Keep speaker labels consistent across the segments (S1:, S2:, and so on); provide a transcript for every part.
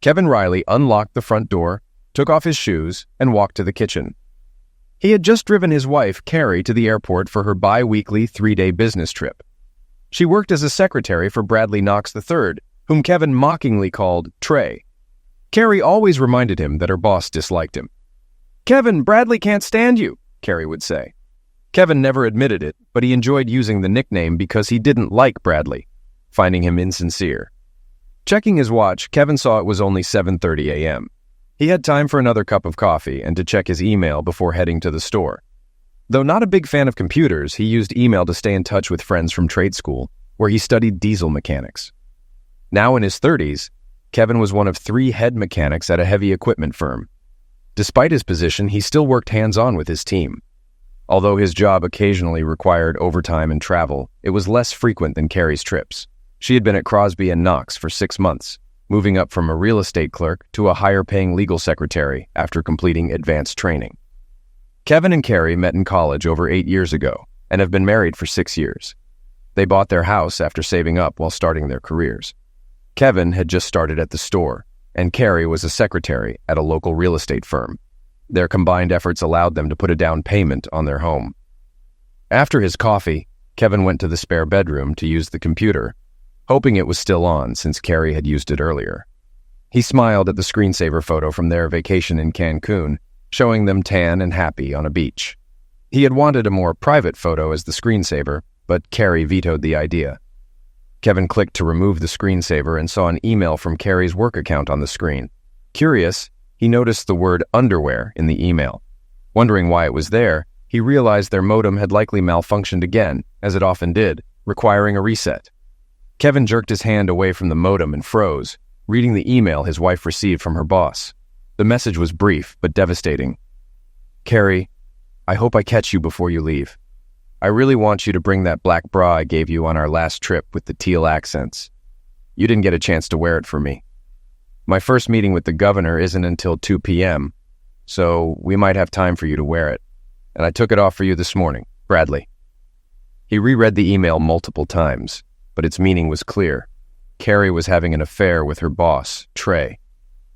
S1: Kevin Riley unlocked the front door, took off his shoes, and walked to the kitchen. He had just driven his wife, Carrie, to the airport for her bi-weekly 3-day business trip. She worked as a secretary for Bradley Knox III, whom Kevin mockingly called Trey. Carrie always reminded him that her boss disliked him. "Kevin, Bradley can't stand you," Carrie would say. Kevin never admitted it, but he enjoyed using the nickname because he didn't like Bradley, finding him insincere. Checking his watch, Kevin saw it was only 7:30 a.m. He had time for another cup of coffee and to check his email before heading to the store. Though not a big fan of computers, he used email to stay in touch with friends from trade school, where he studied diesel mechanics. Now in his 30s, Kevin was one of 3 head mechanics at a heavy equipment firm. Despite his position, he still worked hands-on with his team. Although his job occasionally required overtime and travel, it was less frequent than Carrie's trips. She had been at Crosby & Knox for 6 months, moving up from a real estate clerk to a higher-paying legal secretary after completing advanced training. Kevin and Carrie met in college over 8 years ago and have been married for 6 years. They bought their house after saving up while starting their careers. Kevin had just started at the store, and Carrie was a secretary at a local real estate firm. Their combined efforts allowed them to put a down payment on their home. After his coffee, Kevin went to the spare bedroom to use the computer, hoping it was still on since Carrie had used it earlier. He smiled at the screensaver photo from their vacation in Cancun, showing them tan and happy on a beach. He had wanted a more private photo as the screensaver, but Carrie vetoed the idea. Kevin clicked to remove the screensaver and saw an email from Carrie's work account on the screen. Curious, he noticed the word underwear in the email. Wondering why it was there, he realized their modem had likely malfunctioned again, as it often did, requiring a reset. Kevin jerked his hand away from the modem and froze, reading the email his wife received from her boss. The message was brief but devastating. "Carrie, I hope I catch you before you leave. I really want you to bring that black bra I gave you on our last trip with the teal accents. You didn't get a chance to wear it for me. My first meeting with the governor isn't until 2 p.m., so we might have time for you to wear it. And I took it off for you this morning, Bradley." He reread the email multiple times, but its meaning was clear. Carrie was having an affair with her boss, Trey.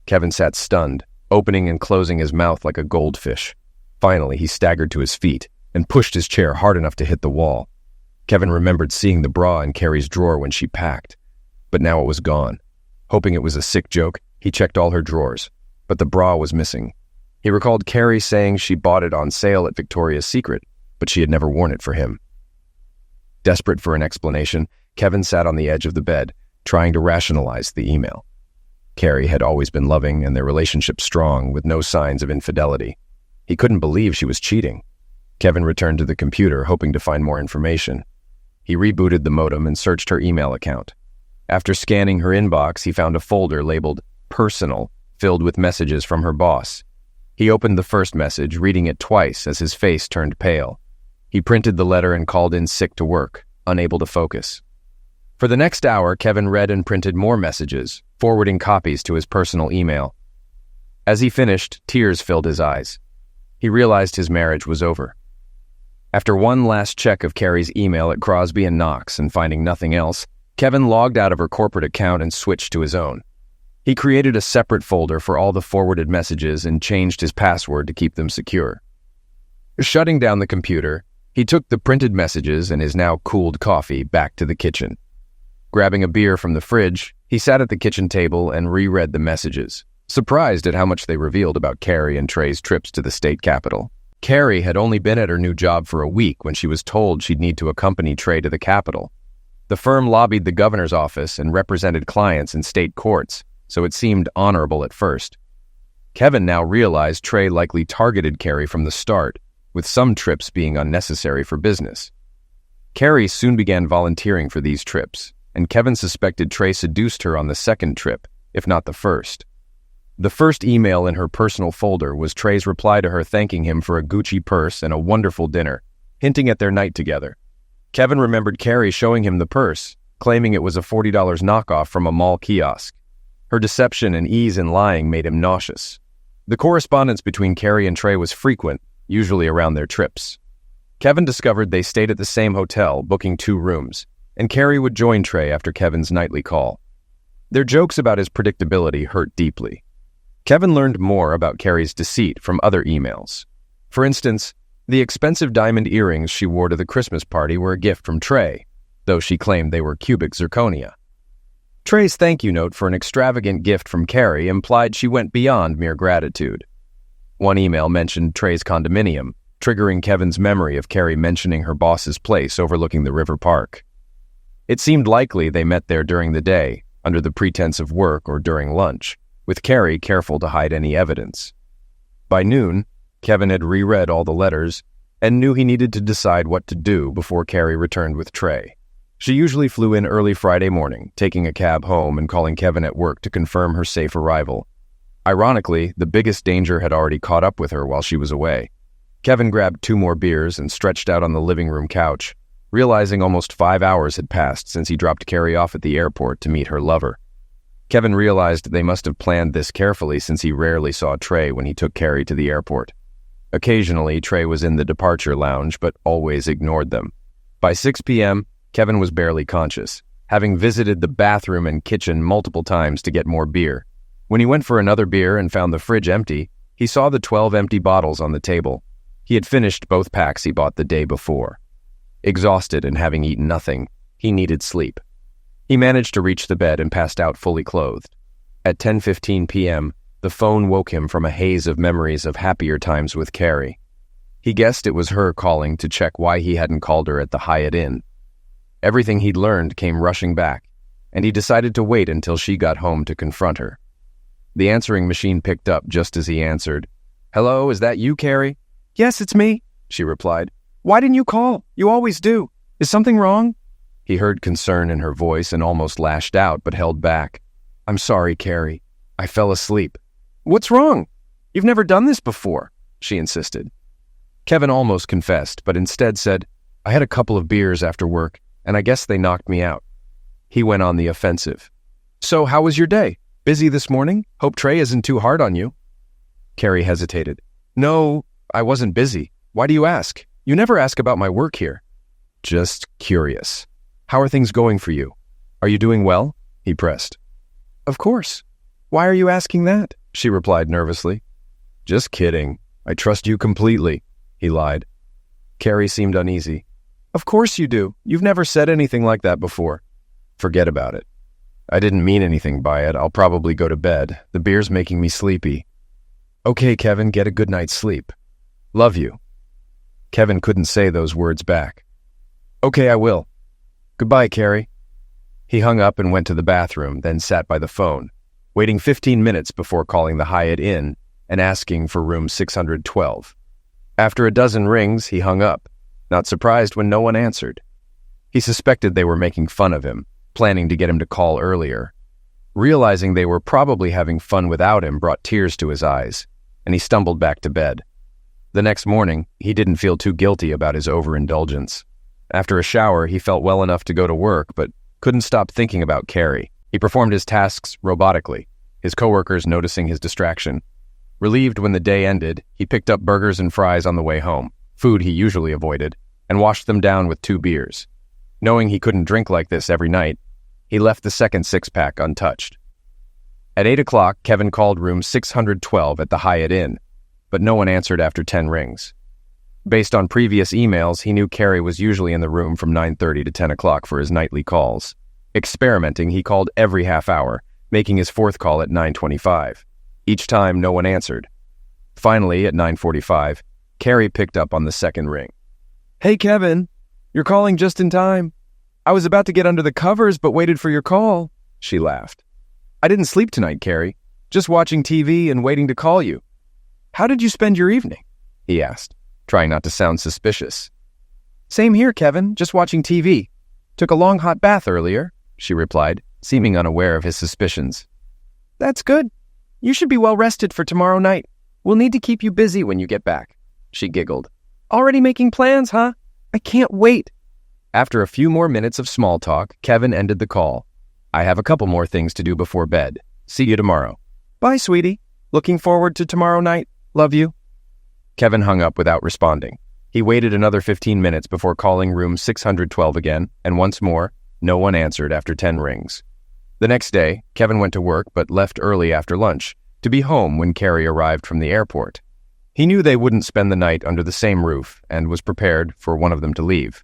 S1: Kevin sat stunned, opening and closing his mouth like a goldfish. Finally, he staggered to his feet and pushed his chair hard enough to hit the wall. Kevin remembered seeing the bra in Carrie's drawer when she packed, but now it was gone. Hoping it was a sick joke, he checked all her drawers, but the bra was missing. He recalled Carrie saying she bought it on sale at Victoria's Secret, but she had never worn it for him. Desperate for an explanation, Kevin sat on the edge of the bed, trying to rationalize the email. Carrie had always been loving and their relationship strong, with no signs of infidelity. He couldn't believe she was cheating. Kevin returned to the computer, hoping to find more information. He rebooted the modem and searched her email account. After scanning her inbox, he found a folder labeled Personal, filled with messages from her boss. He opened the first message, reading it twice as his face turned pale. He printed the letter and called in sick to work, unable to focus. For the next hour, Kevin read and printed more messages, forwarding copies to his personal email. As he finished, tears filled his eyes. He realized his marriage was over. After one last check of Carrie's email at Crosby & Knox and finding nothing else, Kevin logged out of her corporate account and switched to his own. He created a separate folder for all the forwarded messages and changed his password to keep them secure. Shutting down the computer, he took the printed messages and his now cooled coffee back to the kitchen. Grabbing a beer from the fridge, he sat at the kitchen table and reread the messages, surprised at how much they revealed about Carrie and Trey's trips to the state capital. Carrie had only been at her new job for a week when she was told she'd need to accompany Trey to the capital. The firm lobbied the governor's office and represented clients in state courts, so it seemed honorable at first. Kevin now realized Trey likely targeted Carrie from the start, with some trips being unnecessary for business. Carrie soon began volunteering for these trips, and Kevin suspected Trey seduced her on the second trip, if not the first. The first email in her personal folder was Trey's reply to her thanking him for a Gucci purse and a wonderful dinner, hinting at their night together. Kevin remembered Carrie showing him the purse, claiming it was a $40 knockoff from a mall kiosk. Her deception and ease in lying made him nauseous. The correspondence between Carrie and Trey was frequent, usually around their trips. Kevin discovered they stayed at the same hotel, booking 2 rooms, and Carrie would join Trey after Kevin's nightly call. Their jokes about his predictability hurt deeply. Kevin learned more about Carrie's deceit from other emails. For instance, the expensive diamond earrings she wore to the Christmas party were a gift from Trey, though she claimed they were cubic zirconia. Trey's thank you note for an extravagant gift from Carrie implied she went beyond mere gratitude. One email mentioned Trey's condominium, triggering Kevin's memory of Carrie mentioning her boss's place overlooking the river park. It seemed likely they met there during the day, under the pretense of work or during lunch, with Carrie careful to hide any evidence. By noon, Kevin had reread all the letters and knew he needed to decide what to do before Carrie returned with Trey. She usually flew in early Friday morning, taking a cab home and calling Kevin at work to confirm her safe arrival. Ironically, the biggest danger had already caught up with her while she was away. Kevin grabbed 2 more beers and stretched out on the living room couch, realizing almost 5 hours had passed since he dropped Carrie off at the airport to meet her lover. Kevin realized they must have planned this carefully since he rarely saw Trey when he took Carrie to the airport. Occasionally, Trey was in the departure lounge, but always ignored them. By 6 p.m., Kevin was barely conscious, having visited the bathroom and kitchen multiple times to get more beer. When he went for another beer and found the fridge empty, he saw the 12 empty bottles on the table. He had finished both packs he bought the day before. Exhausted and having eaten nothing, he needed sleep. He managed to reach the bed and passed out fully clothed. At 10:15 p.m., the phone woke him from a haze of memories of happier times with Carrie. He guessed it was her calling to check why he hadn't called her at the Hyatt Inn. Everything he'd learned came rushing back, and he decided to wait until she got home to confront her. The answering machine picked up just as he answered. "Hello, is that you, Carrie?" "Yes, it's me," she replied. "Why didn't you call? You always do. Is something wrong?" He heard concern in her voice and almost lashed out, but held back. "I'm sorry, Carrie. I fell asleep." "What's wrong? You've never done this before," she insisted. Kevin almost confessed, but instead said, "I had a couple of beers after work, and I guess they knocked me out." He went on the offensive. "So how was your day? Busy this morning? Hope Trey isn't too hard on you." Carrie hesitated. "No, I wasn't busy. Why do you ask? You never ask about my work here." "Just curious. How are things going for you? Are you doing well?" he pressed. "Of course. Why are you asking that?" she replied nervously. "Just kidding. I trust you completely," he lied. Carrie seemed uneasy. "Of course you do. You've never said anything like that before." "Forget about it. I didn't mean anything by it. I'll probably go to bed. The beer's making me sleepy." "Okay, Kevin, get a good night's sleep. Love you." Kevin couldn't say those words back. "Okay, I will. Goodbye, Carrie." He hung up and went to the bathroom, then sat by the phone, waiting 15 minutes before calling the Hyatt Inn and asking for room 612. After a dozen rings, he hung up, not surprised when no one answered. He suspected they were making fun of him, planning to get him to call earlier. Realizing they were probably having fun without him brought tears to his eyes, and he stumbled back to bed. The next morning, he didn't feel too guilty about his overindulgence. After a shower, he felt well enough to go to work, but couldn't stop thinking about Carrie. He performed his tasks robotically, his coworkers noticing his distraction. Relieved when the day ended, he picked up burgers and fries on the way home, food he usually avoided, and washed them down with 2 beers. Knowing he couldn't drink like this every night, he left the second 6-pack untouched. At 8 o'clock, Kevin called room 612 at the Hyatt Inn, but no one answered after 10 rings. Based on previous emails, he knew Carrie was usually in the room from 9:30 to 10 o'clock for his nightly calls. Experimenting, he called every half hour, making his 4th call at 9:25. Each time, no one answered. Finally, at 9:45, Carrie picked up on the second ring. "Hey, Kevin, you're calling just in time. I was about to get under the covers, but waited for your call," she laughed. "I didn't sleep tonight, Carrie. Just watching TV and waiting to call you." "How did you spend your evening?" he asked, trying not to sound suspicious. "Same here, Kevin, just watching TV. Took a long hot bath earlier," she replied, seeming unaware of his suspicions. "That's good. You should be well rested for tomorrow night. We'll need to keep you busy when you get back," she giggled. "Already making plans, huh? I can't wait." After a few more minutes of small talk, Kevin ended the call. "I have a couple more things to do before bed. See you tomorrow." "Bye, sweetie. Looking forward to tomorrow night. Love you." Kevin hung up without responding. He waited another 15 minutes before calling room 612 again, and once more, no one answered after 10 rings. The next day, Kevin went to work but left early after lunch to be home when Carrie arrived from the airport. He knew they wouldn't spend the night under the same roof and was prepared for one of them to leave.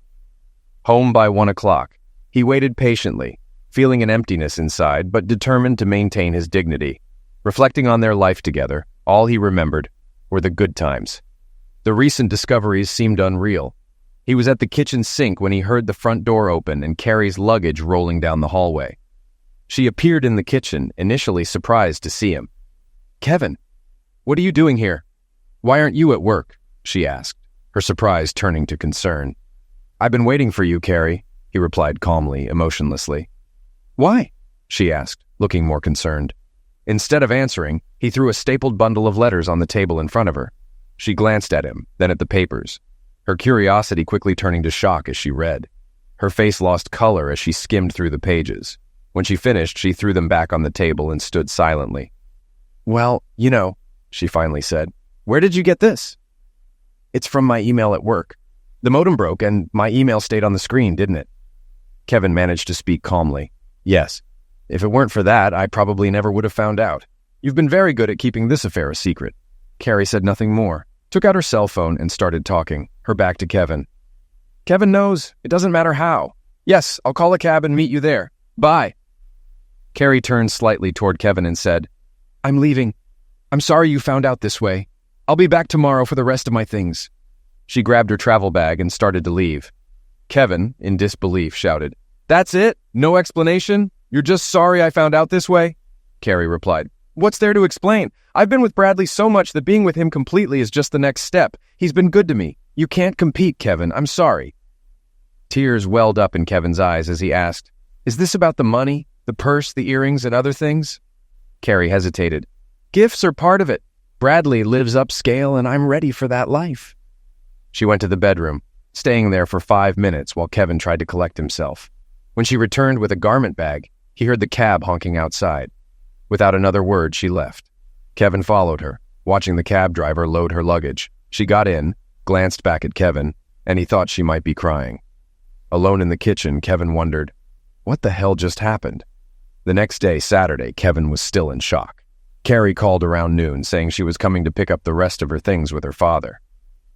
S1: Home by 1 o'clock, he waited patiently, feeling an emptiness inside but determined to maintain his dignity. Reflecting on their life together, all he remembered were the good times. The recent discoveries seemed unreal. He was at the kitchen sink when he heard the front door open and Carrie's luggage rolling down the hallway. She appeared in the kitchen, initially surprised to see him. "Kevin, what are you doing here? Why aren't you at work?" she asked, her surprise turning to concern. "I've been waiting for you, Carrie," he replied calmly, emotionlessly. "Why?" she asked, looking more concerned. Instead of answering, he threw a stapled bundle of letters on the table in front of her. She glanced at him, then at the papers, her curiosity quickly turning to shock as she read. Her face lost color as she skimmed through the pages. When she finished, she threw them back on the table and stood silently. "Well, she finally said. "Where did you get this?" "It's from my email at work. The modem broke and my email stayed on the screen, didn't it?" Kevin managed to speak calmly. "Yes. If it weren't for that, I probably never would have found out. You've been very good at keeping this affair a secret." Carrie said nothing more, took out her cell phone and started talking, her back to Kevin. "Kevin knows. It doesn't matter how. Yes, I'll call a cab and meet you there. Bye." Carrie turned slightly toward Kevin and said, "I'm leaving. I'm sorry you found out this way. I'll be back tomorrow for the rest of my things." She grabbed her travel bag and started to leave. Kevin, in disbelief, shouted, "That's it? No explanation? You're just sorry I found out this way?" Carrie replied, "What's there to explain? I've been with Bradley so much that being with him completely is just the next step. He's been good to me. You can't compete, Kevin. I'm sorry." Tears welled up in Kevin's eyes as he asked, "Is this about the money, the purse, the earrings, and other things?" Carrie hesitated. "Gifts are part of it. Bradley lives upscale and I'm ready for that life." She went to the bedroom, staying there for 5 minutes while Kevin tried to collect himself. When she returned with a garment bag, he heard the cab honking outside. Without another word, she left. Kevin followed her, watching the cab driver load her luggage. She got in, glanced back at Kevin, and he thought she might be crying. Alone in the kitchen, Kevin wondered, what the hell just happened? The next day, Saturday, Kevin was still in shock. Carrie called around noon, saying she was coming to pick up the rest of her things with her father.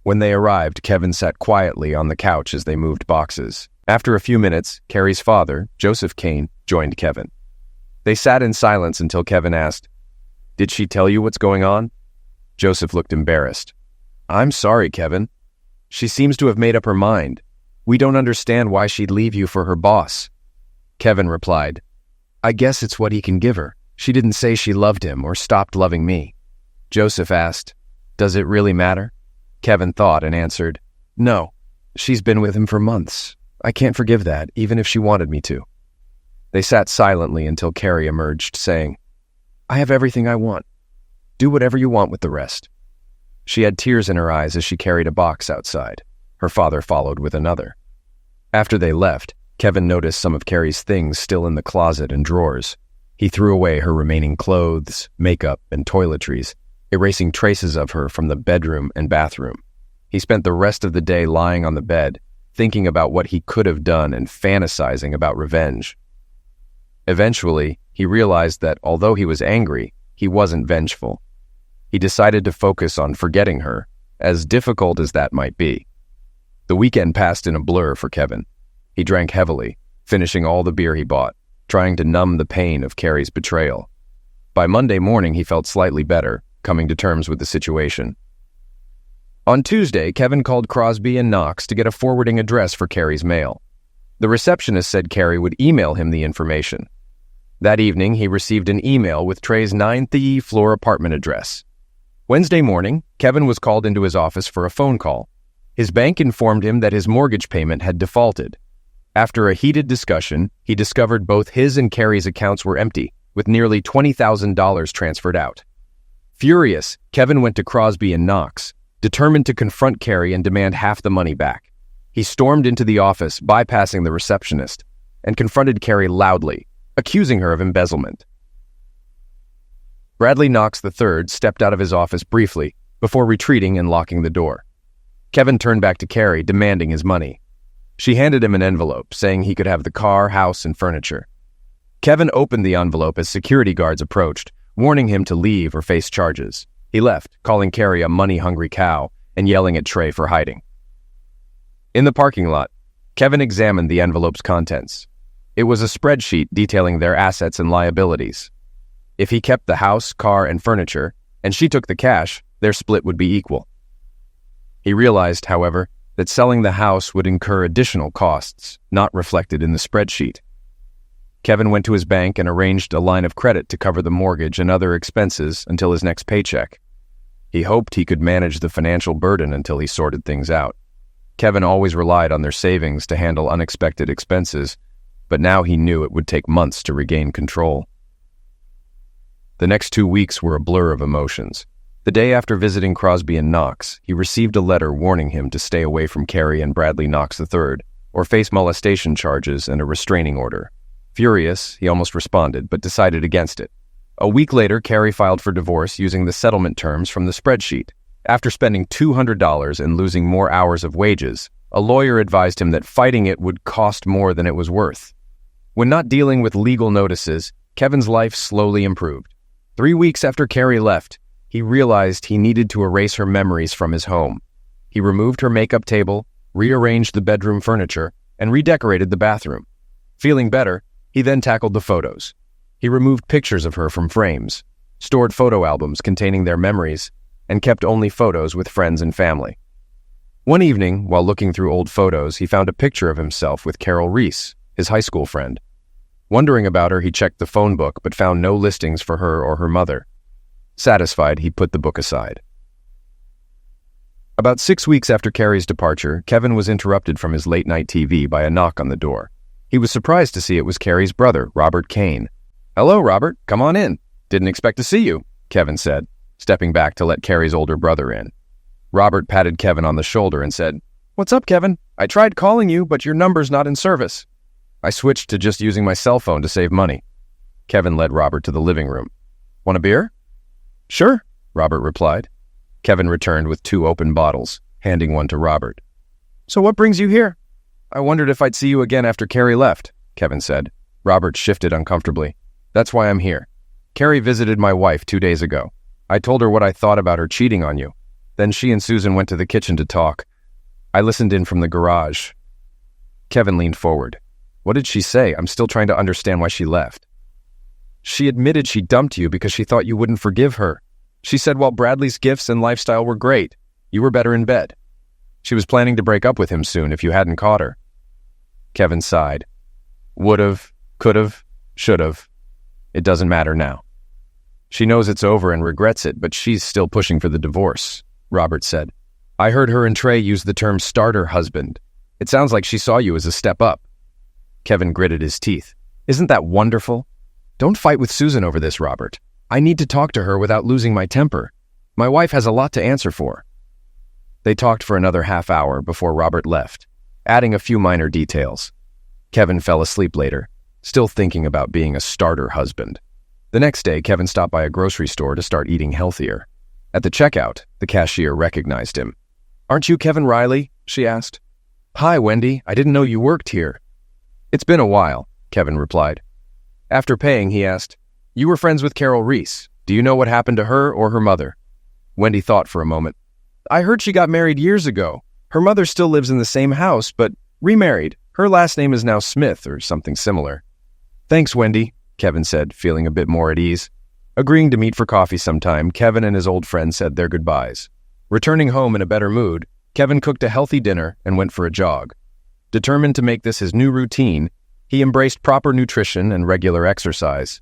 S1: When they arrived, Kevin sat quietly on the couch as they moved boxes. After a few minutes, Carrie's father, Joseph Kane, joined Kevin. They sat in silence until Kevin asked, "Did she tell you what's going on?" Joseph looked embarrassed. "I'm sorry, Kevin. She seems to have made up her mind. We don't understand why she'd leave you for her boss." Kevin replied, "I guess it's what he can give her. She didn't say she loved him or stopped loving me." Joseph asked, "Does it really matter?" Kevin thought and answered, "No. She's been with him for months. I can't forgive that, even if she wanted me to." They sat silently until Carrie emerged, saying, "I have everything I want. Do whatever you want with the rest." She had tears in her eyes as she carried a box outside. Her father followed with another. After they left, Kevin noticed some of Carrie's things still in the closet and drawers. He threw away her remaining clothes, makeup, and toiletries, erasing traces of her from the bedroom and bathroom. He spent the rest of the day lying on the bed, thinking about what he could have done and fantasizing about revenge. Eventually, he realized that although he was angry, he wasn't vengeful. He decided to focus on forgetting her, as difficult as that might be. The weekend passed in a blur for Kevin. He drank heavily, finishing all the beer he bought, trying to numb the pain of Carrie's betrayal. By Monday morning, he felt slightly better, coming to terms with the situation. On Tuesday, Kevin called Crosby and Knox to get a forwarding address for Carrie's mail. The receptionist said Carrie would email him the information. That evening, he received an email with Trey's 9th floor apartment address. Wednesday morning, Kevin was called into his office for a phone call. His bank informed him that his mortgage payment had defaulted. After a heated discussion, he discovered both his and Carrie's accounts were empty, with nearly $20,000 transferred out. Furious, Kevin went to Crosby and Knox, determined to confront Carrie and demand half the money back. He stormed into the office, bypassing the receptionist, and confronted Carrie loudly, accusing her of embezzlement. Bradley Knox III stepped out of his office briefly, before retreating and locking the door. Kevin turned back to Carrie, demanding his money. She handed him an envelope, saying he could have the car, house, and furniture. Kevin opened the envelope as security guards approached, warning him to leave or face charges. He left, calling Carrie a money-hungry cow and yelling at Trey for hiding. In the parking lot, Kevin examined the envelope's contents. It was a spreadsheet detailing their assets and liabilities. If he kept the house, car, and furniture, and she took the cash, their split would be equal. He realized, however, that selling the house would incur additional costs, not reflected in the spreadsheet. Kevin went to his bank and arranged a line of credit to cover the mortgage and other expenses until his next paycheck. He hoped he could manage the financial burden until he sorted things out. Kevin always relied on their savings to handle unexpected expenses, but now he knew it would take months to regain control. The next 2 weeks were a blur of emotions. The day after visiting Crosby and Knox, he received a letter warning him to stay away from Carrie and Bradley Knox III, or face molestation charges and a restraining order. Furious, he almost responded, but decided against it. A week later, Carrie filed for divorce using the settlement terms from the spreadsheet. After spending $200 and losing more hours of wages, a lawyer advised him that fighting it would cost more than it was worth. When not dealing with legal notices, Kevin's life slowly improved. 3 weeks after Carrie left, he realized he needed to erase her memories from his home. He removed her makeup table, rearranged the bedroom furniture, and redecorated the bathroom. Feeling better, he then tackled the photos. He removed pictures of her from frames, stored photo albums containing their memories, and kept only photos with friends and family. One evening, while looking through old photos, he found a picture of himself with Carol Reese, his high school friend. Wondering about her, he checked the phone book but found no listings for her or her mother. Satisfied, he put the book aside. About 6 weeks after Carrie's departure, Kevin was interrupted from his late-night TV by a knock on the door. He was surprised to see it was Carrie's brother, Robert Kane. "Hello, Robert. Come on in. Didn't expect to see you," Kevin said, stepping back to let Carrie's older brother in. Robert patted Kevin on the shoulder and said, "What's up, Kevin? I tried calling you, but your number's not in service." "I switched to just using my cell phone to save money." Kevin led Robert to the living room. "Want a beer?" "Sure," Robert replied. Kevin returned with 2 open bottles, handing one to Robert. "So what brings you here?" "I wondered if I'd see you again after Carrie left," Kevin said. Robert shifted uncomfortably. "That's why I'm here. Carrie visited my wife 2 days ago. I told her what I thought about her cheating on you. Then she and Susan went to the kitchen to talk. I listened in from the garage." Kevin leaned forward. "What did she say? I'm still trying to understand why she left." "She admitted she dumped you because she thought you wouldn't forgive her. She said while Bradley's gifts and lifestyle were great, you were better in bed. She was planning to break up with him soon if you hadn't caught her." Kevin sighed. "Would've, could've, should've. It doesn't matter now. She knows it's over and regrets it, but she's still pushing for the divorce," Robert said. "I heard her and Trey use the term starter husband. It sounds like she saw you as a step up." Kevin gritted his teeth. "Isn't that wonderful? Don't fight with Susan over this, Robert. I need to talk to her without losing my temper. My wife has a lot to answer for." They talked for another half hour before Robert left, adding a few minor details. Kevin fell asleep later, still thinking about being a starter husband. The next day, Kevin stopped by a grocery store to start eating healthier. At the checkout, the cashier recognized him. "Aren't you Kevin Riley?" she asked. "Hi, Wendy. I didn't know you worked here." "It's been a while," Kevin replied. After paying, he asked, "You were friends with Carol Reese. Do you know what happened to her or her mother?" Wendy thought for a moment. "I heard she got married years ago. Her mother still lives in the same house, but remarried. Her last name is now Smith or something similar." "Thanks, Wendy," Kevin said, feeling a bit more at ease. Agreeing to meet for coffee sometime, Kevin and his old friend said their goodbyes. Returning home in a better mood, Kevin cooked a healthy dinner and went for a jog. Determined to make this his new routine, he embraced proper nutrition and regular exercise.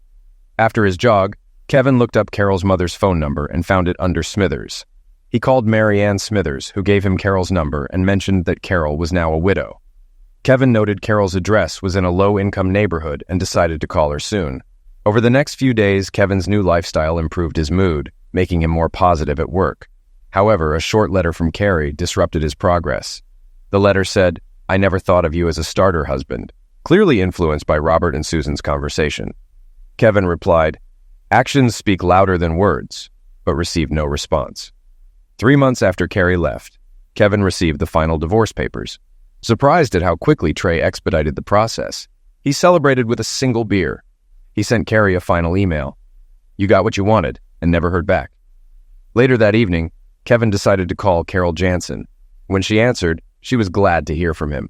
S1: After his jog, Kevin looked up Carol's mother's phone number and found it under Smithers. He called Mary Ann Smithers, who gave him Carol's number and mentioned that Carol was now a widow. Kevin noted Carol's address was in a low-income neighborhood and decided to call her soon. Over the next few days, Kevin's new lifestyle improved his mood, making him more positive at work. However, a short letter from Carrie disrupted his progress. The letter said, "I never thought of you as a starter husband," clearly influenced by Robert and Susan's conversation. Kevin replied, "Actions speak louder than words," but received no response. 3 months after Carrie left, Kevin received the final divorce papers. Surprised at how quickly Trey expedited the process, he celebrated with a single beer. He sent Carrie a final email. "You got what you wanted," and never heard back. Later that evening, Kevin decided to call Carol Jansen. When she answered, she was glad to hear from him.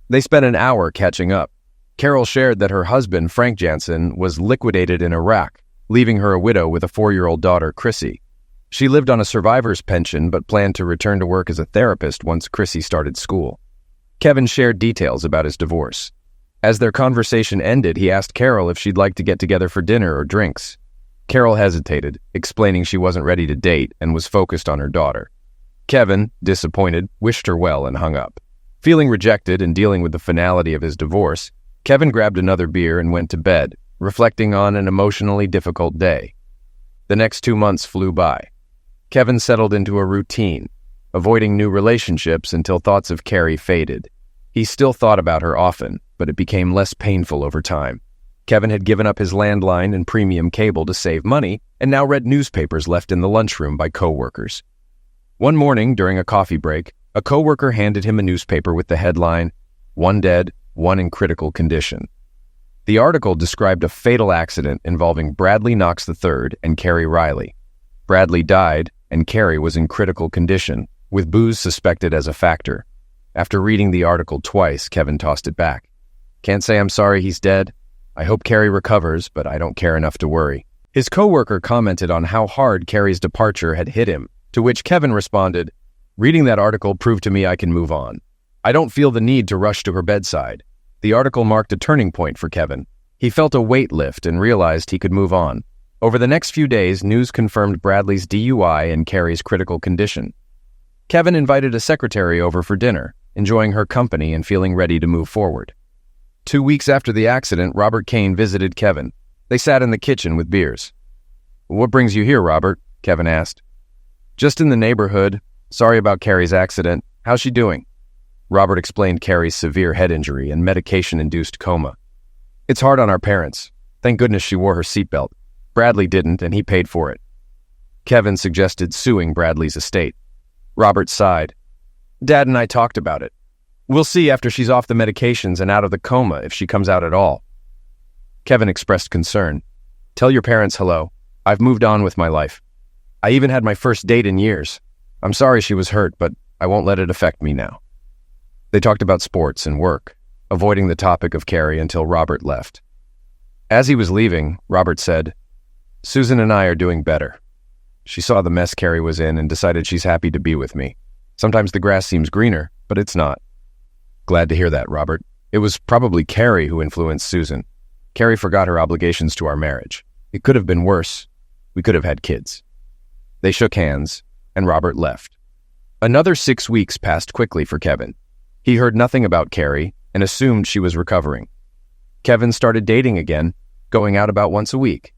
S1: They spent an hour catching up. Carol shared that her husband, Frank Jansen, was liquidated in Iraq, leaving her a widow with a 4-year-old daughter, Chrissy. She lived on a survivor's pension but planned to return to work as a therapist once Chrissy started school. Kevin shared details about his divorce. As their conversation ended, he asked Carol if she'd like to get together for dinner or drinks. Carol hesitated, explaining she wasn't ready to date and was focused on her daughter. Kevin, disappointed, wished her well and hung up. Feeling rejected and dealing with the finality of his divorce, Kevin grabbed another beer and went to bed, reflecting on an emotionally difficult day. The next 2 months flew by. Kevin settled into a routine, avoiding new relationships until thoughts of Carrie faded. He still thought about her often, but it became less painful over time. Kevin had given up his landline and premium cable to save money and now read newspapers left in the lunchroom by coworkers. One morning, during a coffee break, a coworker handed him a newspaper with the headline, "One dead, one in critical condition." The article described a fatal accident involving Bradley Knox III and Carrie Riley. Bradley died, and Carrie was in critical condition, with booze suspected as a factor. After reading the article twice, Kevin tossed it back. "Can't say I'm sorry he's dead. I hope Carrie recovers, but I don't care enough to worry." His coworker commented on how hard Carrie's departure had hit him, to which Kevin responded, "Reading that article proved to me I can move on. I don't feel the need to rush to her bedside." The article marked a turning point for Kevin. He felt a weight lift and realized he could move on. Over the next few days, news confirmed Bradley's DUI and Carrie's critical condition. Kevin invited a secretary over for dinner, enjoying her company and feeling ready to move forward. 2 weeks after the accident, Robert Kane visited Kevin. They sat in the kitchen with beers. "What brings you here, Robert?" Kevin asked. "Just in the neighborhood. Sorry about Carrie's accident. How's she doing?" Robert explained Carrie's severe head injury and medication-induced coma. "It's hard on our parents. Thank goodness she wore her seatbelt. Bradley didn't, and he paid for it." Kevin suggested suing Bradley's estate. Robert sighed. "Dad and I talked about it. We'll see after she's off the medications and out of the coma if she comes out at all." Kevin expressed concern. "Tell your parents hello. I've moved on with my life. I even had my first date in years. I'm sorry she was hurt, but I won't let it affect me now." They talked about sports and work, avoiding the topic of Carrie until Robert left. As he was leaving, Robert said, "Susan and I are doing better. She saw the mess Carrie was in and decided she's happy to be with me. Sometimes the grass seems greener, but it's not." "Glad to hear that, Robert. It was probably Carrie who influenced Susan. Carrie forgot her obligations to our marriage. It could have been worse. We could have had kids." They shook hands, and Robert left. Another 6 weeks passed quickly for Kevin. He heard nothing about Carrie and assumed she was recovering. Kevin started dating again, going out about once a week.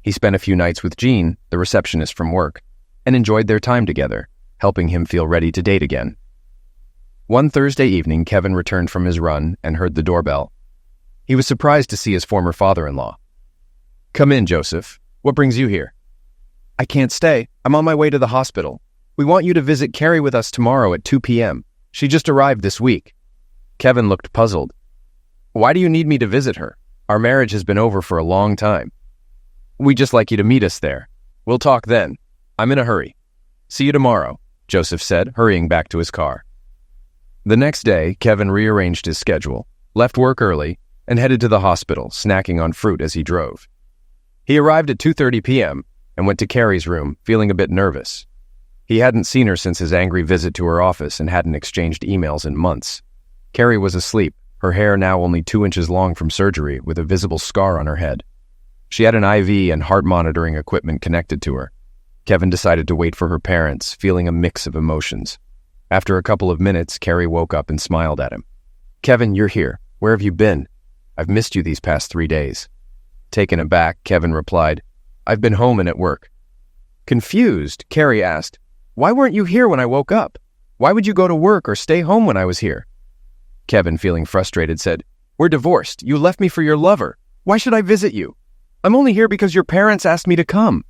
S1: He spent a few nights with Jean, the receptionist from work, and enjoyed their time together, helping him feel ready to date again. One Thursday evening, Kevin returned from his run and heard the doorbell. He was surprised to see his former father-in-law. "Come in, Joseph. What brings you here?" "I can't stay. I'm on my way to the hospital. We want you to visit Carrie with us tomorrow at 2 p.m. She just arrived this week." Kevin looked puzzled. "Why do you need me to visit her? Our marriage has been over for a long time." "We'd just like you to meet us there. We'll talk then. I'm in a hurry." "See you tomorrow," Joseph said, hurrying back to his car. The next day, Kevin rearranged his schedule, left work early, and headed to the hospital, snacking on fruit as he drove. He arrived at 2:30 p.m. and went to Carrie's room, feeling a bit nervous. He hadn't seen her since his angry visit to her office and hadn't exchanged emails in months. Carrie was asleep, her hair now only 2 inches long from surgery, with a visible scar on her head. She had an IV and heart monitoring equipment connected to her. Kevin decided to wait for her parents, feeling a mix of emotions. After a couple of minutes, Carrie woke up and smiled at him. "Kevin, you're here. Where have you been? I've missed you these past 3 days." Taken aback, Kevin replied, "I've been home and at work." Confused, Carrie asked, "Why weren't you here when I woke up? Why would you go to work or stay home when I was here?" Kevin, feeling frustrated, said, "We're divorced. You left me for your lover. Why should I visit you? I'm only here because your parents asked me to come."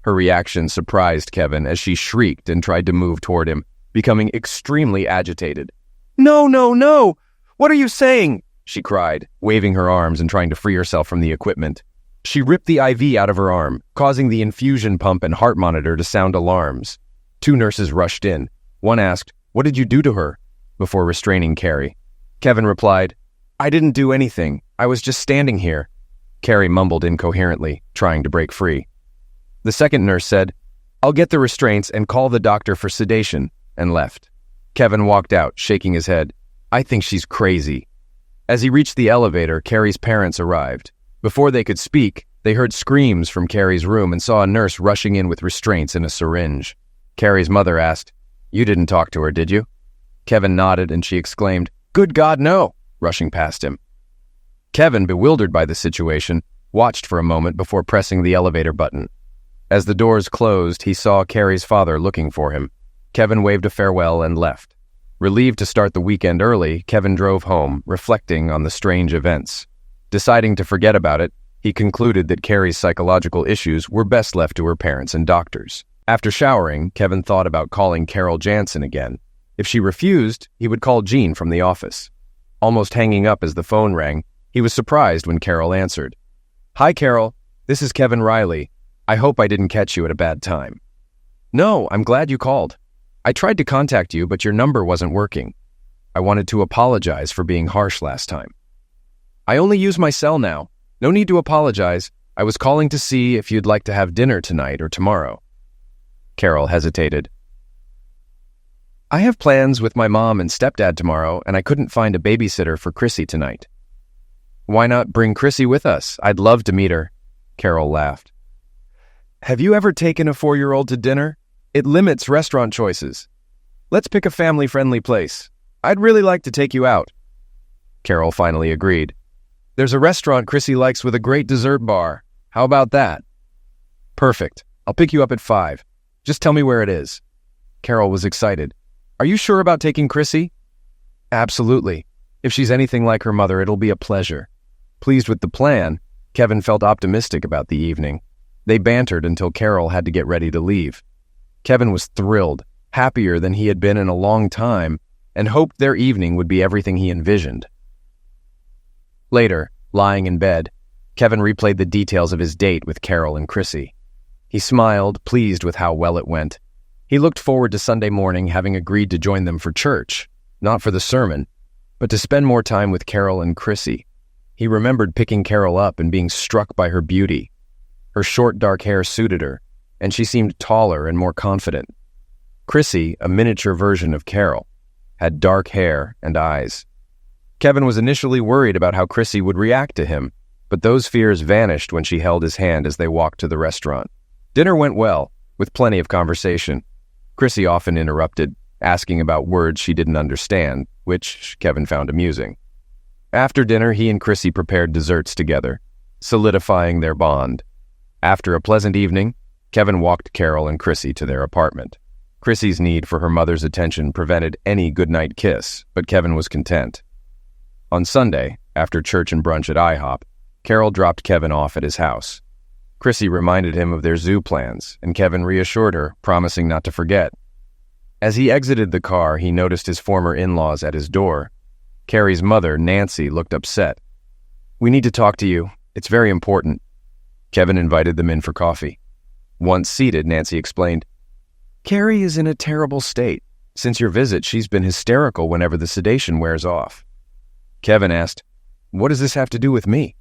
S1: Her reaction surprised Kevin as she shrieked and tried to move toward him, becoming extremely agitated. "No, no, no! What are you saying? she cried, waving her arms and trying to free herself from the equipment. She ripped the IV out of her arm, causing the infusion pump and heart monitor to sound alarms. 2 nurses rushed in. One asked, "What did you do to her?" before restraining Carrie. Kevin replied, "I didn't do anything. I was just standing here." Carrie mumbled incoherently, trying to break free. The second nurse said, "I'll get the restraints and call the doctor for sedation," and left. Kevin walked out, shaking his head. "I think she's crazy." As he reached the elevator, Carrie's parents arrived. Before they could speak, they heard screams from Carrie's room and saw a nurse rushing in with restraints and a syringe. Carrie's mother asked, "You didn't talk to her, did you?" Kevin nodded and she exclaimed, "Good God, no!" rushing past him. Kevin, bewildered by the situation, watched for a moment before pressing the elevator button. As the doors closed, he saw Carrie's father looking for him. Kevin waved a farewell and left. Relieved to start the weekend early, Kevin drove home, reflecting on the strange events. Deciding to forget about it, he concluded that Carrie's psychological issues were best left to her parents and doctors. After showering, Kevin thought about calling Carol Jansen again. If she refused, he would call Jean from the office. Almost hanging up as the phone rang, he was surprised when Carol answered. "Hi, Carol. This is Kevin Riley. I hope I didn't catch you at a bad time." "No, I'm glad you called. I tried to contact you, but your number wasn't working. I wanted to apologize for being harsh last time." "I only use my cell now. No need to apologize. I was calling to see if you'd like to have dinner tonight or tomorrow." Carol hesitated. "I have plans with my mom and stepdad tomorrow, and I couldn't find a babysitter for Chrissy tonight." "Why not bring Chrissy with us? I'd love to meet her." Carol laughed. "Have you ever taken a 4-year-old to dinner? It limits restaurant choices. Let's pick a family-friendly place. I'd really like to take you out." Carol finally agreed. "There's a restaurant Chrissy likes with a great dessert bar. How about that?" "Perfect. I'll pick you up at 5. Just tell me where it is." Carol was excited. "Are you sure about taking Chrissy?" "Absolutely. If she's anything like her mother, it'll be a pleasure." Pleased with the plan, Kevin felt optimistic about the evening. They bantered until Carol had to get ready to leave. Kevin was thrilled, happier than he had been in a long time, and hoped their evening would be everything he envisioned. Later, lying in bed, Kevin replayed the details of his date with Carol and Chrissy. He smiled, pleased with how well it went. He looked forward to Sunday morning, having agreed to join them for church, not for the sermon, but to spend more time with Carol and Chrissy. He remembered picking Carol up and being struck by her beauty. Her short, dark hair suited her, and she seemed taller and more confident. Chrissy, a miniature version of Carol, had dark hair and eyes. Kevin was initially worried about how Chrissy would react to him, but those fears vanished when she held his hand as they walked to the restaurant. Dinner went well, with plenty of conversation. Chrissy often interrupted, asking about words she didn't understand, which Kevin found amusing. After dinner, he and Chrissy prepared desserts together, solidifying their bond. After a pleasant evening, Kevin walked Carol and Chrissy to their apartment. Chrissy's need for her mother's attention prevented any goodnight kiss, but Kevin was content. On Sunday, after church and brunch at IHOP, Carol dropped Kevin off at his house. Chrissy reminded him of their zoo plans, and Kevin reassured her, promising not to forget. As he exited the car, he noticed his former in-laws at his door. Carrie's mother, Nancy, looked upset. "We need to talk to you. It's very important." Kevin invited them in for coffee. Once seated, Nancy explained, "Carrie is in a terrible state. Since your visit, she's been hysterical whenever the sedation wears off." Kevin asked, "What does this have to do with me?"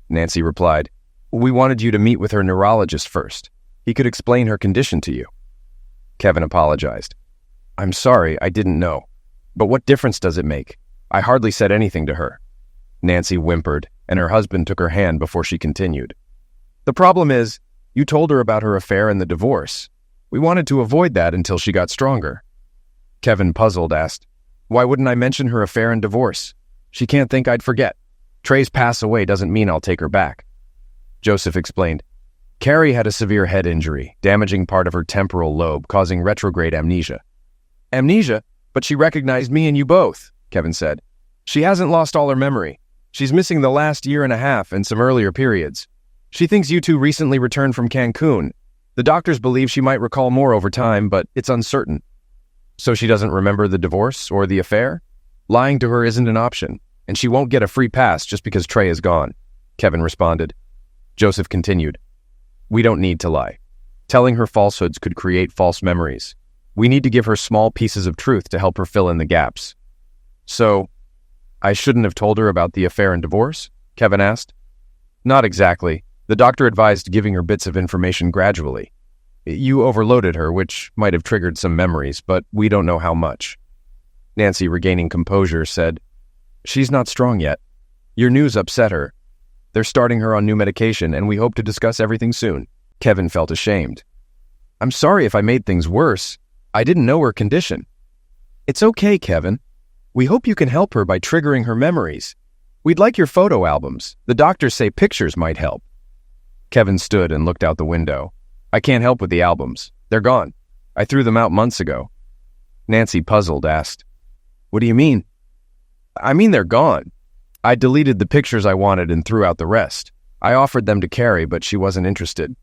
S1: Nancy replied, "We wanted you to meet with her neurologist first. He could explain her condition to you." Kevin apologized. "I'm sorry, I didn't know. But what difference does it make? I hardly said anything to her." Nancy whimpered, and her husband took her hand before she continued. "The problem is, you told her about her affair and the divorce. We wanted to avoid that until she got stronger." Kevin, puzzled, asked, "Why wouldn't I mention her affair and divorce? She can't think I'd forget. Trey's pass away doesn't mean I'll take her back." Joseph explained, "Carrie had a severe head injury, damaging part of her temporal lobe, causing retrograde amnesia." "Amnesia? But she recognized me and you both," Kevin said. "She hasn't lost all her memory. She's missing the last year and a half and some earlier periods. She thinks you two recently returned from Cancun. The doctors believe she might recall more over time, but it's uncertain." "So she doesn't remember the divorce or the affair? Lying to her isn't an option." and she won't get a free pass just because Trey is gone, Kevin responded. Joseph continued, we don't need to lie. Telling her falsehoods could create false memories. We need to give her small pieces of truth to help her fill in the gaps. So, I shouldn't have told her about the affair and divorce? Kevin asked. Not exactly. The doctor advised giving her bits of information gradually. You overloaded her, which might have triggered some memories, but we don't know how much. Nancy, regaining composure, said, she's not strong yet. Your news upset her. They're starting her on new medication, and we hope to discuss everything soon. Kevin felt ashamed. I'm sorry if I made things worse. I didn't know her condition. It's okay, Kevin. We hope you can help her by triggering her memories. We'd like your photo albums. The doctors say pictures might help. Kevin stood and looked out the window. I can't help with the albums. They're gone. I threw them out months ago. Nancy, puzzled, asked, what do you mean? I mean they're gone. I deleted the pictures I wanted and threw out the rest. I offered them to Carrie, but she wasn't interested.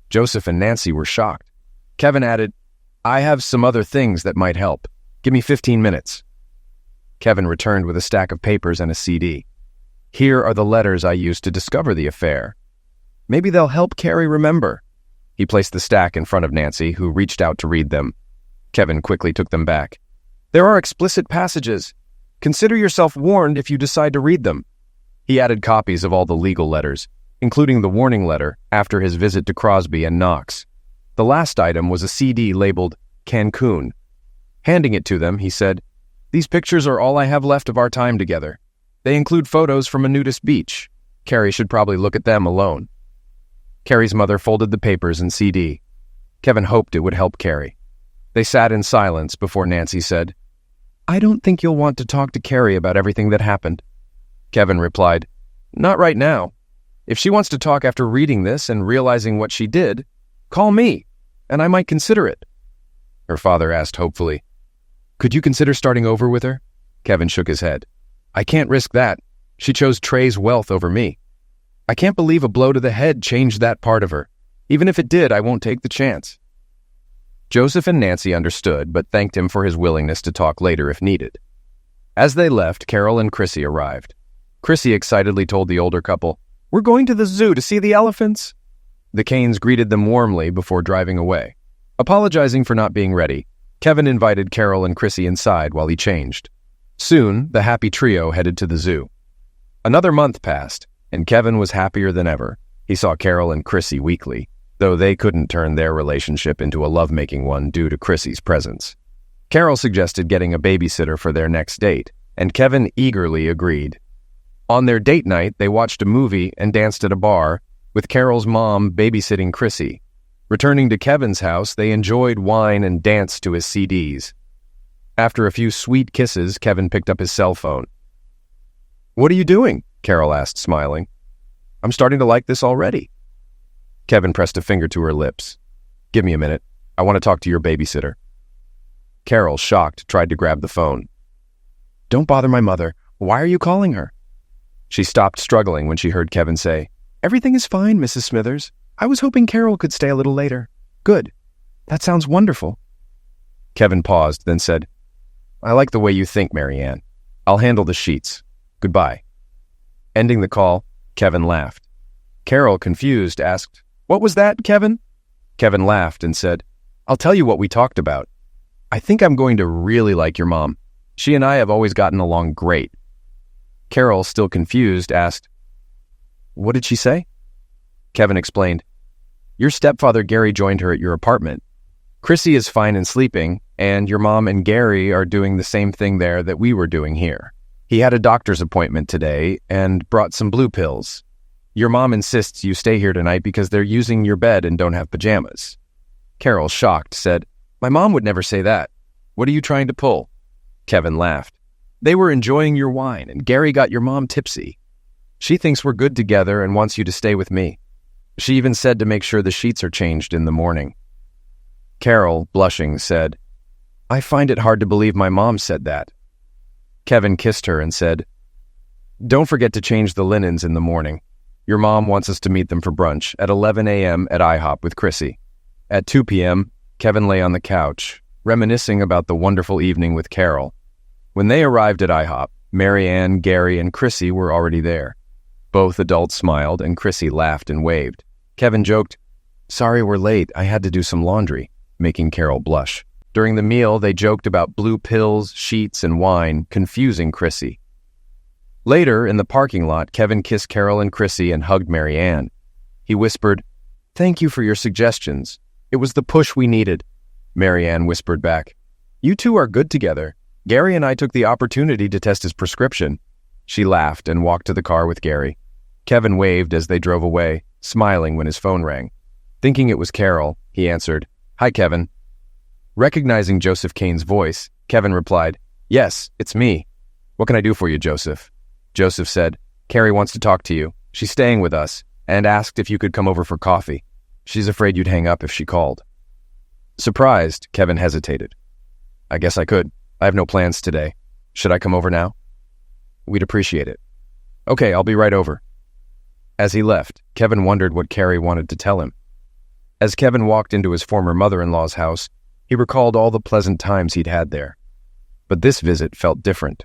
S1: Joseph and Nancy were shocked. Kevin added, I have some other things that might help. Give me 15 minutes. Kevin returned with a stack of papers and a CD. Here are the letters I used to discover the affair. Maybe they'll help Carrie remember. He placed the stack in front of Nancy, who reached out to read them. Kevin quickly took them back. There are explicit passages. Consider yourself warned if you decide to read them. He added copies of all the legal letters, including the warning letter after his visit to Crosby and Knox. The last item was a CD labeled Cancun. Handing it to them, he said, these pictures are all I have left of our time together. They include photos from a nudist beach. Carrie should probably look at them alone. Carrie's mother folded the papers and CD. Kevin hoped it would help Carrie. They sat in silence before Nancy said, I don't think you'll want to talk to Carrie about everything that happened. Kevin replied, not right now. If she wants to talk after reading this and realizing what she did, call me, and I might consider it. Her father asked hopefully, could you consider starting over with her? Kevin shook his head. I can't risk that. She chose Trey's wealth over me. I can't believe a blow to the head changed that part of her. Even if it did, I won't take the chance. Joseph and Nancy understood, but thanked him for his willingness to talk later if needed. As they left, Carol and Chrissy arrived. Chrissy excitedly told the older couple, we're going to the zoo to see the elephants. The Canes greeted them warmly before driving away. Apologizing for not being ready, Kevin invited Carol and Chrissy inside while he changed. Soon, the happy trio headed to the zoo. Another month passed, and Kevin was happier than ever. He saw Carol and Chrissy weekly, though they couldn't turn their relationship into a lovemaking one due to Chrissy's presence. Carol suggested getting a babysitter for their next date, and Kevin eagerly agreed. On their date night, they watched a movie and danced at a bar, with Carol's mom babysitting Chrissy. Returning to Kevin's house, they enjoyed wine and danced to his CDs. After a few sweet kisses, Kevin picked up his cell phone. What are you doing? Carol asked, smiling. I'm starting to like this already. Kevin pressed a finger to her lips. Give me a minute. I want to talk to your babysitter. Carol, shocked, tried to grab the phone. Don't bother my mother. Why are you calling her? She stopped struggling when she heard Kevin say, Everything is fine, Mrs. Smithers. I was hoping Carol could stay a little later. Good. That sounds wonderful. Kevin paused, then said, I like the way you think, Marianne. I'll handle the sheets. Goodbye. Ending the call, Kevin laughed. Carol, confused, asked, What was that, Kevin? Kevin laughed and said, I'll tell you what we talked about. I think I'm going to really like your mom. She and I have always gotten along great. Carol, still confused, asked, What did she say? Kevin explained, Your stepfather Gary joined her at your apartment. Chrissy is fine and sleeping, and your mom and Gary are doing the same thing there that we were doing here. He had a doctor's appointment today and brought some blue pills. Your mom insists you stay here tonight because they're using your bed and don't have pajamas. Carol, shocked, said, My mom would never say that. What are you trying to pull? Kevin laughed. They were enjoying your wine, and Gary got your mom tipsy. She thinks we're good together and wants you to stay with me. She even said to make sure the sheets are changed in the morning. Carol, blushing, said, I find it hard to believe my mom said that. Kevin kissed her and said, Don't forget to change the linens in the morning. Your mom wants us to meet them for brunch at 11 a.m. at IHOP with Chrissy. At 2 p.m., Kevin lay on the couch, reminiscing about the wonderful evening with Carol. When they arrived at IHOP, Mary Ann, Gary, and Chrissy were already there. Both adults smiled, and Chrissy laughed and waved. Kevin joked, "Sorry we're late, I had to do some laundry," making Carol blush. During the meal, they joked about blue pills, sheets, and wine, confusing Chrissy. Later, in the parking lot, Kevin kissed Carol and Chrissy and hugged Mary Ann. He whispered, "Thank you for your suggestions. It was the push we needed." Mary Ann whispered back, "You two are good together. Gary and I took the opportunity to test his prescription." She laughed and walked to the car with Gary. Kevin waved as they drove away, smiling when his phone rang. Thinking it was Carol, he answered, "Hi, Kevin." Recognizing Joseph Kane's voice, Kevin replied, "Yes, it's me. What can I do for you, Joseph?" Joseph said, "Carrie wants to talk to you. She's staying with us and asked if you could come over for coffee. She's afraid you'd hang up if she called." Surprised, Kevin hesitated. "I guess I could. I have no plans today. Should I come over now?" "We'd appreciate it." "Okay, I'll be right over." As he left, Kevin wondered what Carrie wanted to tell him. As Kevin walked into his former mother-in-law's house, he recalled all the pleasant times he'd had there. But this visit felt different.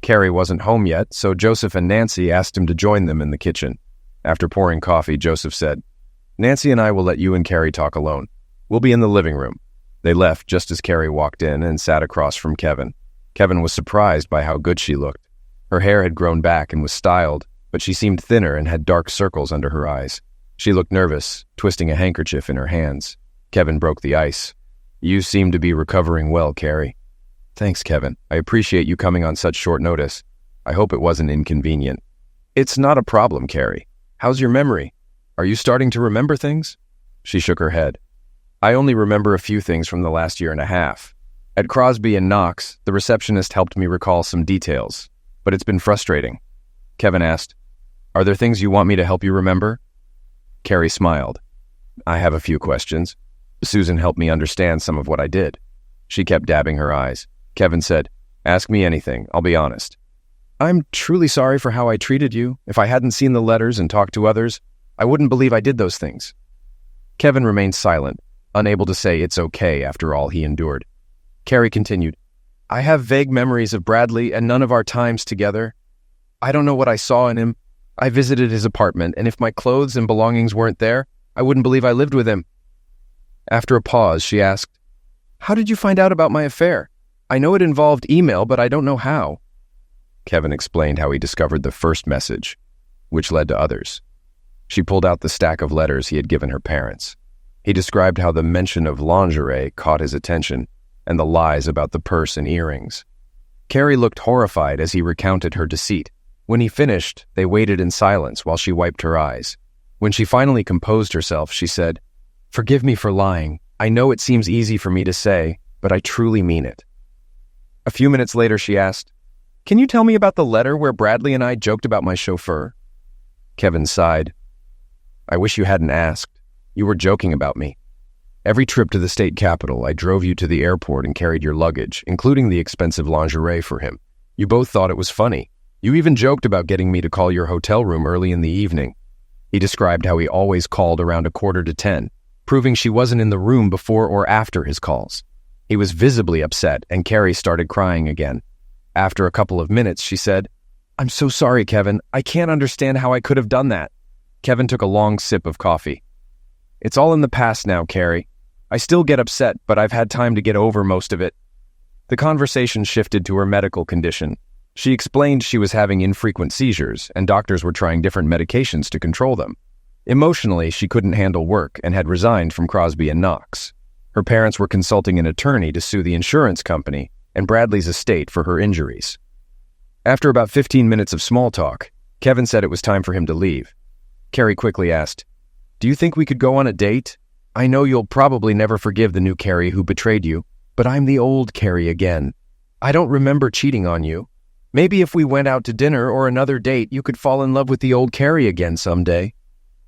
S1: Carrie wasn't home yet, so Joseph and Nancy asked him to join them in the kitchen. After pouring coffee, Joseph said, "Nancy and I will let you and Carrie talk alone. We'll be in the living room." They left just as Carrie walked in and sat across from Kevin. Kevin was surprised by how good she looked. Her hair had grown back and was styled, but she seemed thinner and had dark circles under her eyes. She looked nervous, twisting a handkerchief in her hands. Kevin broke the ice. "You seem to be recovering well, Carrie." "Thanks, Kevin. I appreciate you coming on such short notice. I hope it wasn't inconvenient." "It's not a problem, Carrie. How's your memory? Are you starting to remember things?" She shook her head. "I only remember a few things from the last year and a half. At Crosby and Knox, the receptionist helped me recall some details, but it's been frustrating." Kevin asked, "Are there things you want me to help you remember?" Carrie smiled. "I have a few questions. Susan helped me understand some of what I did." She kept dabbing her eyes. Kevin said, "Ask me anything, I'll be honest." "I'm truly sorry for how I treated you. If I hadn't seen the letters and talked to others, I wouldn't believe I did those things." Kevin remained silent, unable to say it's okay after all he endured. Carrie continued, "I have vague memories of Bradley and none of our times together. I don't know what I saw in him. I visited his apartment, and if my clothes and belongings weren't there, I wouldn't believe I lived with him." After a pause, she asked, "How did you find out about my affair? I know it involved email, but I don't know how." Kevin explained how he discovered the first message, which led to others. She pulled out the stack of letters he had given her parents. He described how the mention of lingerie caught his attention, and the lies about the purse and earrings. Carrie looked horrified as he recounted her deceit. When he finished, they waited in silence while she wiped her eyes. When she finally composed herself, she said, "Forgive me for lying. I know it seems easy for me to say, but I truly mean it." A few minutes later, she asked, "Can you tell me about the letter where Bradley and I joked about my chauffeur?" Kevin sighed. "I wish you hadn't asked. You were joking about me. Every trip to the state capitol, I drove you to the airport and carried your luggage, including the expensive lingerie for him. You both thought it was funny. You even joked about getting me to call your hotel room early in the evening." He described how he always called around 9:45, proving she wasn't in the room before or after his calls. He was visibly upset, and Carrie started crying again. After a couple of minutes, she said, "I'm so sorry, Kevin. I can't understand how I could have done that." Kevin took a long sip of coffee. "It's all in the past now, Carrie. I still get upset, but I've had time to get over most of it." The conversation shifted to her medical condition. She explained she was having infrequent seizures, and doctors were trying different medications to control them. Emotionally, she couldn't handle work and had resigned from Crosby and Knox. Her parents were consulting an attorney to sue the insurance company and Bradley's estate for her injuries. After about 15 minutes of small talk, Kevin said it was time for him to leave. Carrie quickly asked, "Do you think we could go on a date? I know you'll probably never forgive the new Carrie who betrayed you, but I'm the old Carrie again. I don't remember cheating on you. Maybe if we went out to dinner or another date, you could fall in love with the old Carrie again someday."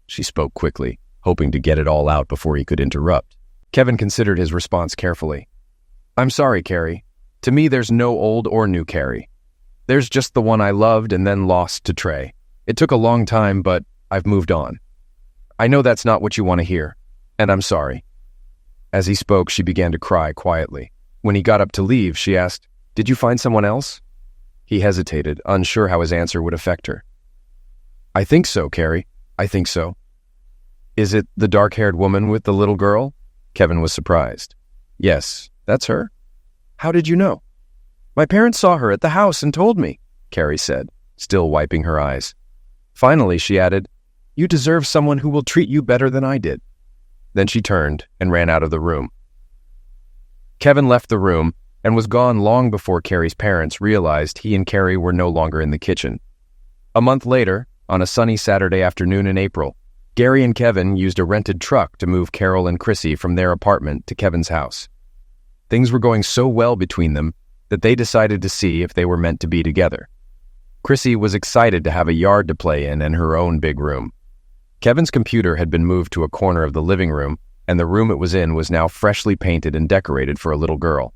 S1: She spoke quickly, hoping to get it all out before he could interrupt. Kevin considered his response carefully. "I'm sorry, Carrie. To me, there's no old or new Carrie. There's just the one I loved and then lost to Trey. It took a long time, but I've moved on. I know that's not what you want to hear, and I'm sorry." As he spoke, she began to cry quietly. When he got up to leave, she asked, "Did you find someone else?" He hesitated, unsure how his answer would affect her. "I think so, Carrie. I think so." "Is it the dark-haired woman with the little girl?" Kevin was surprised. "Yes, that's her." "How did you know?" "My parents saw her at the house and told me," Carrie said, still wiping her eyes. Finally, she added, "You deserve someone who will treat you better than I did." Then she turned and ran out of the room. Kevin left the room and was gone long before Carrie's parents realized he and Carrie were no longer in the kitchen. A month later, on a sunny Saturday afternoon in April, Gary and Kevin used a rented truck to move Carol and Chrissy from their apartment to Kevin's house. Things were going so well between them that they decided to see if they were meant to be together. Chrissy was excited to have a yard to play in and her own big room. Kevin's computer had been moved to a corner of the living room, and the room it was in was now freshly painted and decorated for a little girl.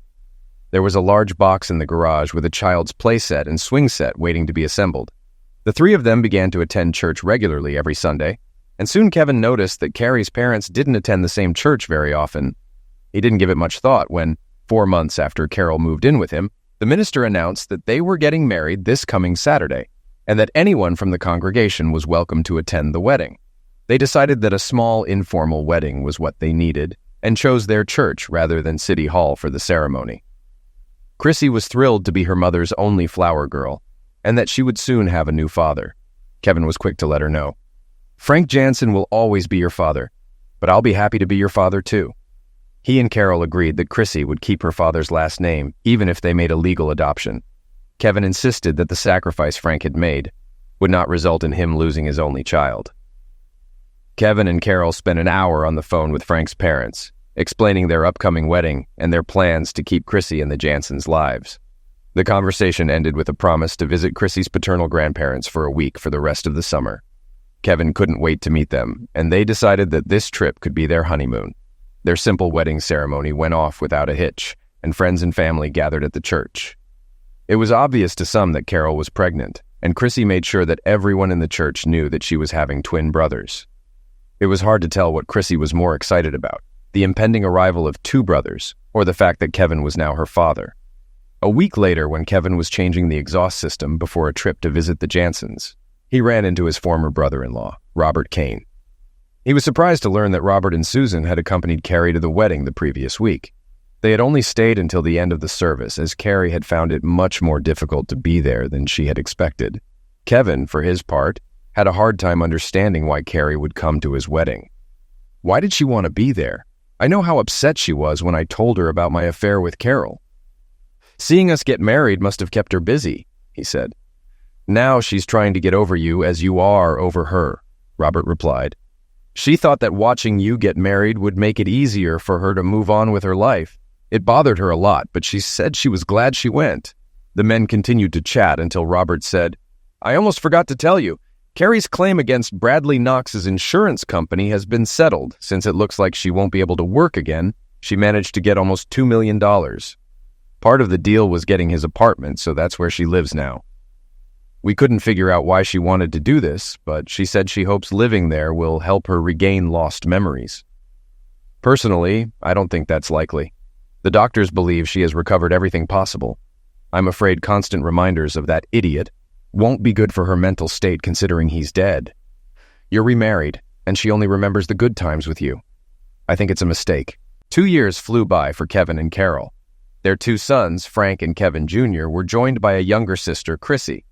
S1: There was a large box in the garage with a child's play set and swing set waiting to be assembled. The three of them began to attend church regularly every Sunday, and soon Kevin noticed that Carrie's parents didn't attend the same church very often. He didn't give it much thought when, 4 months after Carol moved in with him, the minister announced that they were getting married this coming Saturday, and that anyone from the congregation was welcome to attend the wedding. They decided that a small, informal wedding was what they needed, and chose their church rather than City Hall for the ceremony. Chrissy was thrilled to be her mother's only flower girl, and that she would soon have a new father. Kevin was quick to let her know. "Frank Jansen will always be your father, but I'll be happy to be your father too." He and Carol agreed that Chrissy would keep her father's last name, even if they made a legal adoption. Kevin insisted that the sacrifice Frank had made would not result in him losing his only child. Kevin and Carol spent an hour on the phone with Frank's parents, explaining their upcoming wedding and their plans to keep Chrissy and the Jansens' lives. The conversation ended with a promise to visit Chrissy's paternal grandparents for a week for the rest of the summer. Kevin couldn't wait to meet them, and they decided that this trip could be their honeymoon. Their simple wedding ceremony went off without a hitch, and friends and family gathered at the church. It was obvious to some that Carol was pregnant, and Chrissy made sure that everyone in the church knew that she was having twin brothers. It was hard to tell what Chrissy was more excited about, the impending arrival of 2 brothers, or the fact that Kevin was now her father. A week later, when Kevin was changing the exhaust system before a trip to visit the Jansens, he ran into his former brother-in-law, Robert Kane. He was surprised to learn that Robert and Susan had accompanied Carrie to the wedding the previous week. They had only stayed until the end of the service, as Carrie had found it much more difficult to be there than she had expected. Kevin, for his part, had a hard time understanding why Carrie would come to his wedding. "Why did she want to be there? I know how upset she was when I told her about my affair with Carol." "Seeing us get married must have kept her busy," he said. "Now she's trying to get over you as you are over her," Robert replied. "She thought that watching you get married would make it easier for her to move on with her life. It bothered her a lot, but she said she was glad she went." The men continued to chat until Robert said, "I almost forgot to tell you, Carrie's claim against Bradley Knox's insurance company has been settled. Since it looks like she won't be able to work again, she managed to get almost $2 million. Part of the deal was getting his apartment, so that's where she lives now. We couldn't figure out why she wanted to do this, but she said she hopes living there will help her regain lost memories. Personally, I don't think that's likely. The doctors believe she has recovered everything possible. I'm afraid constant reminders of that idiot won't be good for her mental state considering he's dead. You're remarried, and she only remembers the good times with you. I think it's a mistake." 2 years flew by for Kevin and Carol. Their 2 sons, Frank and Kevin Jr., were joined by a younger sister, Chrissy.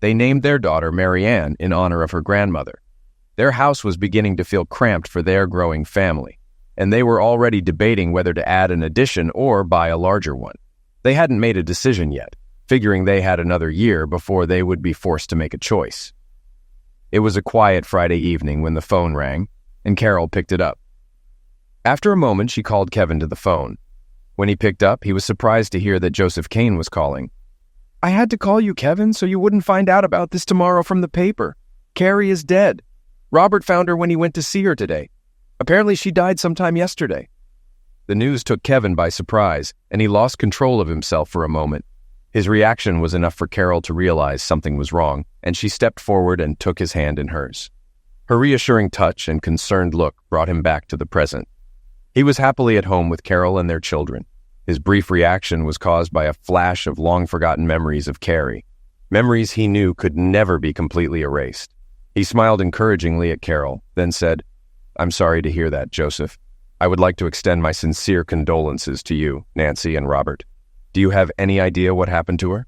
S1: They named their daughter Marianne in honor of her grandmother. Their house was beginning to feel cramped for their growing family, and they were already debating whether to add an addition or buy a larger one. They hadn't made a decision yet, figuring they had another year before they would be forced to make a choice. It was a quiet Friday evening when the phone rang, and Carol picked it up. After a moment, she called Kevin to the phone. When he picked up, he was surprised to hear that Joseph Kane was calling. "I had to call you, Kevin, so you wouldn't find out about this tomorrow from the paper. Carrie is dead. Robert found her when he went to see her today. Apparently she died sometime yesterday." The news took Kevin by surprise, and he lost control of himself for a moment. His reaction was enough for Carol to realize something was wrong, and she stepped forward and took his hand in hers. Her reassuring touch and concerned look brought him back to the present. He was happily at home with Carol and their children. His brief reaction was caused by a flash of long-forgotten memories of Carrie. memories he knew could never be completely erased. He smiled encouragingly at Carol, then said, "I'm sorry to hear that, Joseph. I would like to extend my sincere condolences to you, Nancy and Robert. Do you have any idea what happened to her?"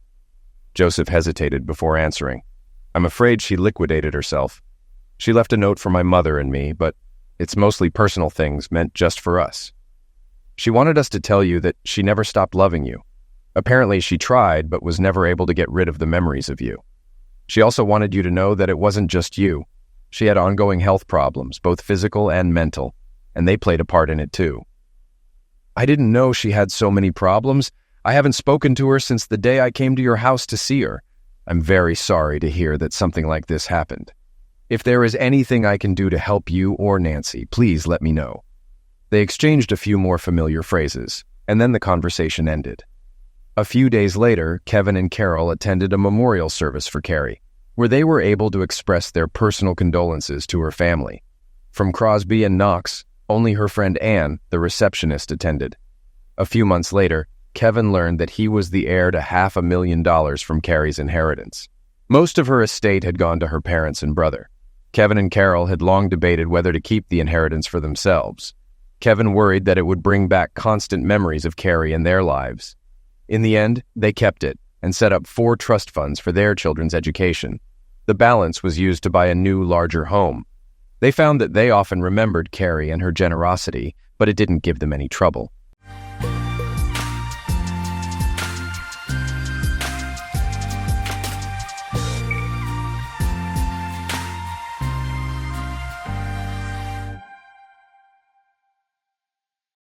S1: Joseph hesitated before answering. "I'm afraid she liquidated herself. She left a note for my mother and me, but it's mostly personal things meant just for us. She wanted us to tell you that she never stopped loving you. Apparently she tried, but was never able to get rid of the memories of you. She also wanted you to know that it wasn't just you. She had ongoing health problems, both physical and mental, and they played a part in it too." "I didn't know she had so many problems. I haven't spoken to her since the day I came to your house to see her. I'm very sorry to hear that something like this happened. If there is anything I can do to help you or Nancy, please let me know." They exchanged a few more familiar phrases, and then the conversation ended. A few days later, Kevin and Carol attended a memorial service for Carrie, where they were able to express their personal condolences to her family. From Crosby and Knox, only her friend Anne, the receptionist, attended. A few months later, Kevin learned that he was the heir to $500,000 from Carrie's inheritance. Most of her estate had gone to her parents and brother. Kevin and Carol had long debated whether to keep the inheritance for themselves. Kevin worried that it would bring back constant memories of Carrie and their lives. In the end, they kept it and set up 4 trust funds for their children's education. The balance was used to buy a new, larger home. They found that they often remembered Carrie and her generosity, but it didn't give them any trouble.